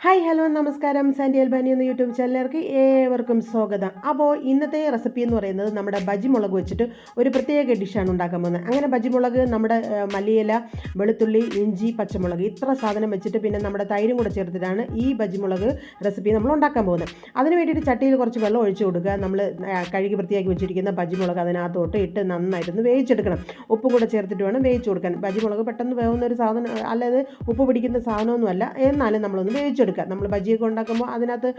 Hi hello നമസ്കാരം. Sandy Albani എന്ന YouTube ചാനലിലേക്ക് ഏവർക്കും സ്വാഗതം. അപ്പോൾ ഇന്നത്തെ റെസിപ്പി എന്ന് പറയുന്നത് നമ്മുടെ ബജി മുളക് വെച്ചിട്ട് ഒരു പ്രത്യേക ഡിഷാണ് ഉണ്ടാക്കാൻ പോകുന്നത്. അങ്ങനെ ബജി മുളക് നമ്മുടെ മല്ലിയില, വെളുത്തുള്ളി, ഇഞ്ചി, പച്ചമുളക് ഇത്ര സാധനം വെച്ചിട്ട് പിന്നെ നമ്മുടെ തൈരും കൂടെ ചേർത്തിട്ടാണ് ഈ ബജി മുളക് റെസിപ്പി നമ്മൾ ഉണ്ടാക്കാൻ പോകുന്നത്. അതിന് വേണ്ടിയിട്ട് ചട്ടിയിൽ കുറച്ച് വെള്ളം ഒഴിച്ച് കൊടുക്കുക. നമ്മൾ കഴുകി വൃത്തിയാക്കി വെച്ചിരിക്കുന്ന ബജി മുളക് അതിനകത്തോട്ട് ഇട്ട് നന്നായിട്ടൊന്ന് വേവിച്ചെടുക്കണം. ഉപ്പും കൂടെ ചേർത്തിട്ട് വേണം വേവിച്ച് കൊടുക്കാൻ. ബജി മുളക് പെട്ടെന്ന് വേവുന്ന ഒരു സാധനം, അല്ലാതെ ഉപ്പ് പിടിക്കുന്ന സാധനമൊന്നുമല്ല. എന്നാലും നമ്മളൊന്ന് വേവിച്ചെടുക്കുക. നമ്മൾ ബജിയൊക്കെ ഉണ്ടാക്കുമ്പോൾ അതിനകത്ത്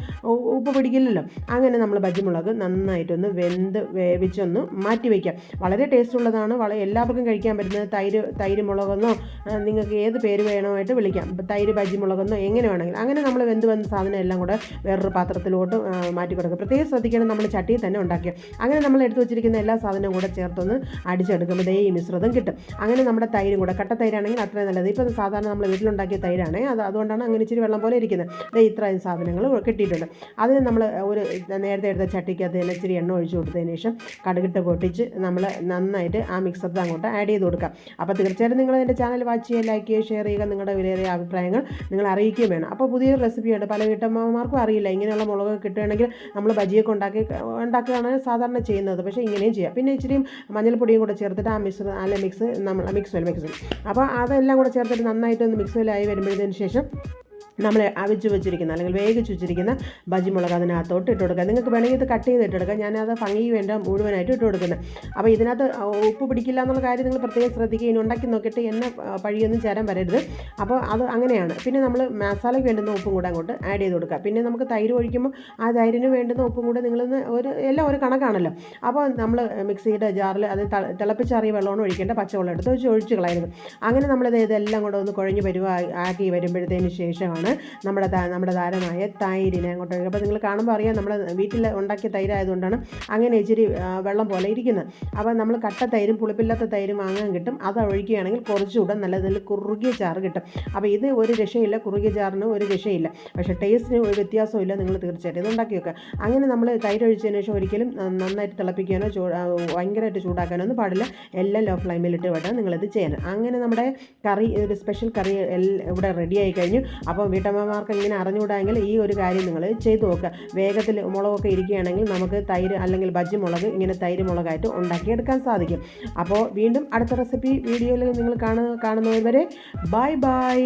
ഉപ്പ് പിടിക്കില്ലല്ലോ. അങ്ങനെ നമ്മൾ ബജി മുളക് നന്നായിട്ടൊന്ന് വേവിച്ചൊന്ന് മാറ്റി വയ്ക്കാം. വളരെ ടേസ്റ്റ് ഉള്ളതാണ്. എല്ലാവർക്കും കഴിക്കാൻ പറ്റുന്നത്. തൈര് മുളകെന്നോ നിങ്ങൾക്ക് ഏത് പേര് വേണമായിട്ട് വിളിക്കാം. തൈര് ബജി മുളകെന്നോ എങ്ങനെ വേണമെങ്കിലും. അങ്ങനെ നമ്മൾ വന്ന സാധനം എല്ലാം കൂടെ വേറൊരു പാത്രത്തിലോട്ട് മാറ്റി കൊടുക്കുക. പ്രത്യേകം ശ്രദ്ധിക്കണം, നമ്മൾ ചട്ടിയിൽ തന്നെ ഉണ്ടാക്കുക. അങ്ങനെ നമ്മൾ എടുത്തു വെച്ചിരിക്കുന്ന എല്ലാ സാധനവും കൂടെ ചേർത്തൊന്ന് അടിച്ചെടുക്കുമ്പോൾ ഈ മിശ്രിതം കിട്ടും. അങ്ങനെ നമ്മുടെ തൈരും കൂടെ, കട്ട തൈരാണെങ്കിൽ അത്രയും നല്ലത്. ഇപ്പോൾ സാധാരണ നമ്മൾ വീട്ടിലുണ്ടാക്കിയ തൈരാണ്, അതുകൊണ്ടാണ് അങ്ങനെ ഇച്ചിരി വെള്ളം പോലെ ഇരിക്കുന്നത്. ഇത്രയും സാധനങ്ങൾ കിട്ടിയിട്ടുണ്ട്. അതിന് നമ്മൾ ഒരു നേരത്തെ എടുത്ത ചട്ടിക്കകത്ത് തന്നെ ഇച്ചിരി എണ്ണ ഒഴിച്ച് കൊടുത്തതിന് ശേഷം കടുകിട്ട് പൊട്ടിച്ച് നമ്മൾ നന്നായിട്ട് ആ മിക്സർ അങ്ങോട്ട് ആഡ് ചെയ്ത് കൊടുക്കാം. അപ്പോൾ തീർച്ചയായിട്ടും നിങ്ങൾ എൻ്റെ ചാനൽ വാച്ച് ചെയ്യുക, ലൈക്ക് ചെയ്യുക, ഷെയർ ചെയ്യുക. നിങ്ങളുടെ വിലയേറിയ അഭിപ്രായങ്ങൾ നിങ്ങൾ അറിയിക്കുകയും വേണം. അപ്പോൾ പുതിയൊരു റെസിപ്പിയുണ്ട്, പല വീട്ടമ്മമാർക്കും അറിയില്ല. ഇങ്ങനെയുള്ള മുളക് കിട്ടുകയാണെങ്കിൽ നമ്മൾ ബജിയൊക്കെ ഉണ്ടാക്കുകയാണ് സാധാരണ ചെയ്യുന്നത്, പക്ഷേ ഇങ്ങനെയും ചെയ്യാം. പിന്നെ ഇച്ചിരി മഞ്ഞൾപ്പൊടിയും കൂടെ ചേർത്തിട്ട് ആ മിക്സ് അപ്പോൾ അതെല്ലാം കൂടെ ചേർത്തിട്ട് നന്നായിട്ടൊന്ന് മിക്സിലായി വരുമ്പോഴതിന് ശേഷം നമ്മൾ അവിച്ച് വെച്ചിരിക്കുന്ന അല്ലെങ്കിൽ വേവിച്ച് വെച്ചിരിക്കുന്ന ബജി മുളക് അതിനകത്തോട്ട് ഇട്ട് കൊടുക്കുക. നിങ്ങൾക്ക് വേണമെങ്കിൽ ഇത് കട്ട് ചെയ്ത് ഇട്ടെടുക്കുക. ഞാനത് ഭംഗിക്ക് വേണ്ട മുഴുവനായിട്ട് ഇട്ട് കൊടുക്കുന്നത്. അപ്പോൾ ഇതിനകത്ത് ഉപ്പ് പിടിക്കില്ല എന്നുള്ള കാര്യം നിങ്ങൾ പ്രത്യേകം ശ്രദ്ധിക്കുക. ഇനി ഉണ്ടാക്കി നോക്കിയിട്ട് എന്നെ പഴിയൊന്നും ചേരാൻ വരരുത്. അപ്പോൾ അത് അങ്ങനെയാണ്. പിന്നെ നമ്മൾ മസാലയ്ക്ക് വേണ്ടുന്ന ഉപ്പും കൂടെ അങ്ങോട്ട് ആഡ് ചെയ്ത് കൊടുക്കുക. പിന്നെ നമുക്ക് തൈര് ഒഴിക്കുമ്പോൾ ആ തൈരിന് വേണ്ടുന്ന ഉപ്പും കൂടെ നിങ്ങളൊന്ന് എല്ലാം ഒരു കണക്കാണല്ലോ. അപ്പോൾ നമ്മൾ മിക്സിയുടെ ജാറിൽ അത് തിളപ്പിച്ചാറിയ വെള്ളമാണ് ഒഴിക്കേണ്ട, പച്ചവെള്ളം എടുത്ത് ഒഴിച്ച് കളയരുത്. അങ്ങനെ നമ്മളിത് ഇതെല്ലാം കൂടെ ഒന്ന് കുഴഞ്ഞ് ആക്കി വരുമ്പോഴത്തേന് ശേഷമാണ് നമ്മുടെ താരമായ തൈരിനെ അങ്ങോട്ട് ഒഴിക്കുക. അപ്പോൾ നിങ്ങൾ കാണുമ്പോൾ അറിയാം, നമ്മൾ വീട്ടിൽ ഉണ്ടാക്കിയ തൈരായതുകൊണ്ടാണ് അങ്ങനെ ഇച്ചിരി വെള്ളം പോലെ ഇരിക്കുന്നത്. അപ്പോൾ നമ്മൾ കട്ട തൈരും പുളിപ്പില്ലാത്ത തൈരും വാങ്ങാൻ കിട്ടും. അത് ഒഴിക്കുകയാണെങ്കിൽ കുറച്ചുകൂടെ നല്ല കുറുകിയ ചാറ് കിട്ടും. അപ്പോൾ ഇത് ഒരു രക്ഷയില്ല, കുറുകിയ ചാറിന് ഒരു രക്ഷയില്ല. പക്ഷേ ടേസ്റ്റിന് ഒരു വ്യത്യാസമില്ല. നിങ്ങൾ തീർച്ചയായിട്ടും ഇത് ഉണ്ടാക്കി വെക്കുക. അങ്ങനെ നമ്മൾ തൈര് ഒഴിച്ചതിന് ശേഷം ഒരിക്കലും നന്നായിട്ട് തിളപ്പിക്കാനോ ഭയങ്കരമായിട്ട് ചൂടാക്കാനോ ഒന്നും പാടില്ല. എല്ലാം ലോ ഫ്ലെയിമിലിട്ട് വേണം നിങ്ങളിത് ചെയ്യാൻ. അങ്ങനെ നമ്മുടെ കറി, ഒരു സ്പെഷ്യൽ കറി ഇവിടെ റെഡിയായി കഴിഞ്ഞു. അപ്പോൾ വീട്ടമ്മമാർക്ക് ഇങ്ങനെ അറിഞ്ഞുകൂടാമെങ്കിൽ ഈ ഒരു കാര്യം നിങ്ങൾ ചെയ്തു നോക്കുക. വേഗത്തിൽ മുളകൊക്കെ ഇരിക്കുകയാണെങ്കിൽ നമുക്ക് തൈര് അല്ലെങ്കിൽ ബജി മുളക് ഇങ്ങനെ തൈര് മുളകായിട്ട് ഉണ്ടാക്കിയെടുക്കാൻ സാധിക്കും. അപ്പോൾ വീണ്ടും അടുത്ത റെസിപ്പി വീഡിയോയിൽ നിങ്ങൾ കാണുന്നവരെ ബൈ ബൈ.